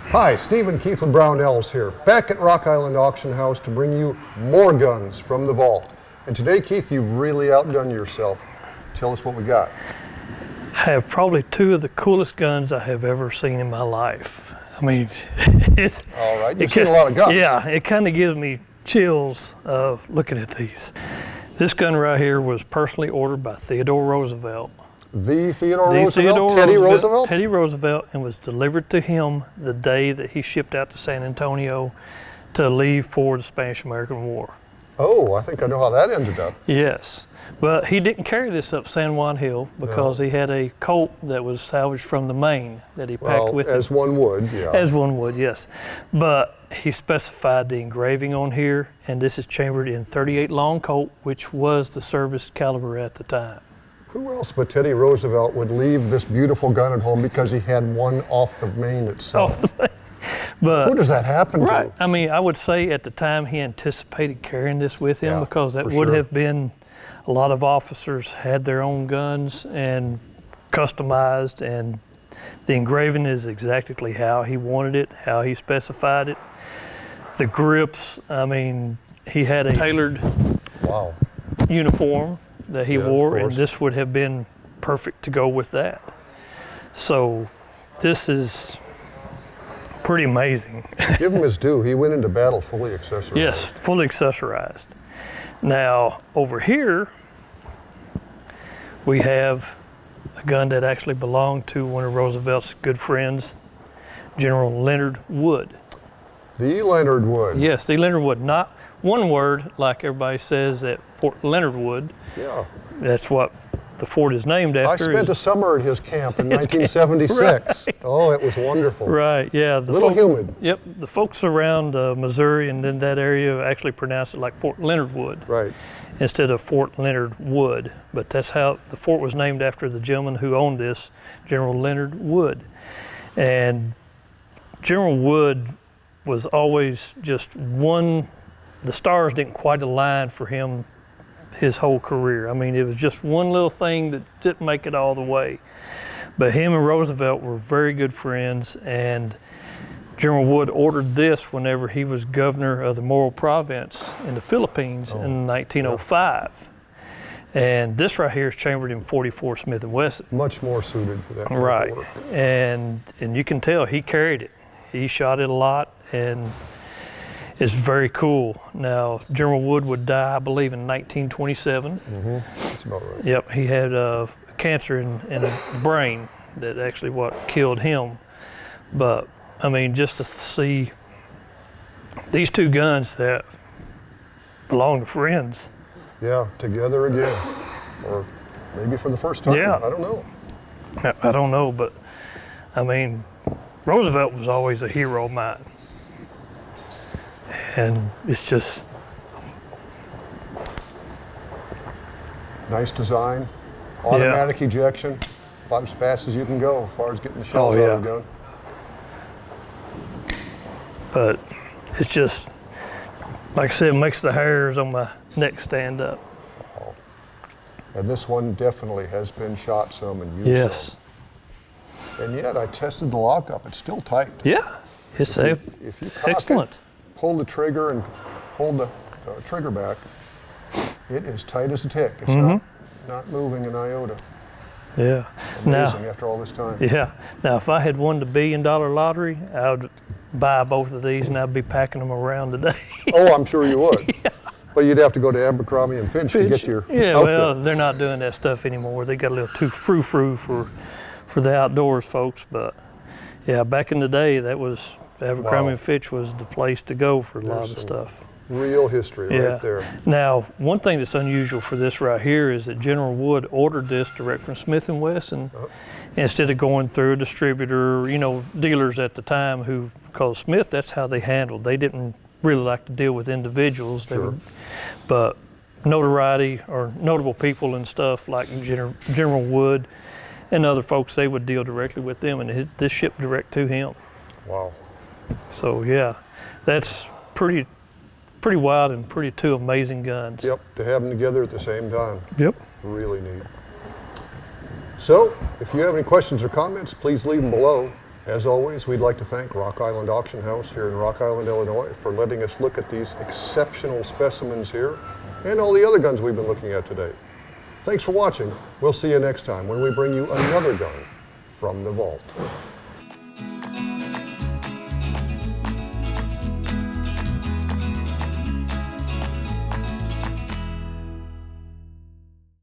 Hi, Steve and Keith with Brownells here, back at Rock Island Auction House to bring you more guns from the vault. And today, Keith, you've really outdone yourself. Tell us what we got. I have probably two of the coolest guns I have ever seen in my life. I mean, it's... All right, you've seen a lot of guns. Yeah, it kind of gives me chills of looking at these. This gun right here was personally ordered by Theodore Roosevelt. The Theodore Roosevelt? Teddy Roosevelt? Teddy Roosevelt, and was delivered to him the day that he shipped out to San Antonio to leave for the Spanish-American War. Oh, I think I know how that ended up. Yes. But he didn't carry this up San Juan Hill because he had a Colt that was salvaged from the Maine that he packed with him. As one would, yeah. As one would, yes. But he specified the engraving on here, and this is chambered in .38 Long Colt, which was the service caliber at the time. Who else but Teddy Roosevelt would leave this beautiful gun at home because he had one off the Maine itself? Off the Maine. But, who does that happen to? Right. I mean, I would say at the time he anticipated carrying this with him because that would have been, a lot of officers had their own guns and customized, and the engraving is exactly how he wanted it, how he specified it. The grips, I mean, he had a tailored uniform that he wore, and this would have been perfect to go with that. So this is pretty amazing. Give him his due. He went into battle fully accessorized. Yes, fully accessorized. Now, over here, we have a gun that actually belonged to one of Roosevelt's good friends, General Leonard Wood. The Leonard Wood. Yes, the Leonard Wood. Not one word, like everybody says at Fort Leonard Wood. Yeah. That's what the fort is named after. I spent a summer at his camp in 1976. Right. Oh, it was wonderful. Right, yeah. A little humid. Yep, the folks around Missouri and then that area actually pronounce it like Fort Leonard Wood. Right. Instead of Fort Leonard Wood. But that's how the fort was named after the gentleman who owned this, General Leonard Wood. And General Wood was always just one, the stars didn't quite align for him his whole career. I mean, it was just one little thing that didn't make it all the way. But him and Roosevelt were very good friends, and General Wood ordered this whenever he was governor of the Moro province in the Philippines in 1905. And this right here is chambered in .44 Smith Wesson. Much more suited for that. Right, and you can tell he carried it. He shot it a lot, and it's very cool. Now, General Wood would die, I believe, in 1927. That's about right. Yep, he had cancer in the brain that actually what killed him. But, I mean, just to see these two guns that belong to friends. Yeah, together again. Or maybe for the first time. Yeah. I don't know. I don't know, but, I mean, Roosevelt was always a hero of mine. And it's just nice design, automatic ejection, about as fast as you can go as far as getting the shells out of the gun. But it's just, like I said, it makes the hairs on my neck stand up. And this one definitely has been shot some and used some. And yet I tested the lockup, it's still tight. Yeah, it's if you excellent. Pull the trigger and hold the trigger back, it is tight as a tick. It's not moving an iota. Yeah. Amazing after all this time. Yeah. Now, if I had won the $1 billion lottery, I would buy both of these and I'd be packing them around today. Oh, I'm sure you would. But you'd have to go to Abercrombie and Fitch to get your outfit. Well, they're not doing that stuff anymore. They got a little too frou-frou for the outdoors, folks. But yeah, back in the day, that was Abercrombie and Fitch was the place to go for a lot of the stuff. Real history right there. Now, one thing that's unusual for this right here is that General Wood ordered this direct from Smith Wesson instead of going through a distributor, you know, dealers at the time who, because Smith, that's how they handled. They didn't really like to deal with individuals. But notoriety or notable people and stuff like General Wood and other folks, they would deal directly with them, and this shipped direct to him. Wow. So yeah, that's pretty wild and pretty two amazing guns. Yep, to have them together at the same time. Yep. Really neat. So, if you have any questions or comments, please leave them below. As always, we'd like to thank Rock Island Auction House here in Rock Island, Illinois, for letting us look at these exceptional specimens here and all the other guns we've been looking at today. Thanks for watching. We'll see you next time when we bring you another gun from the vault.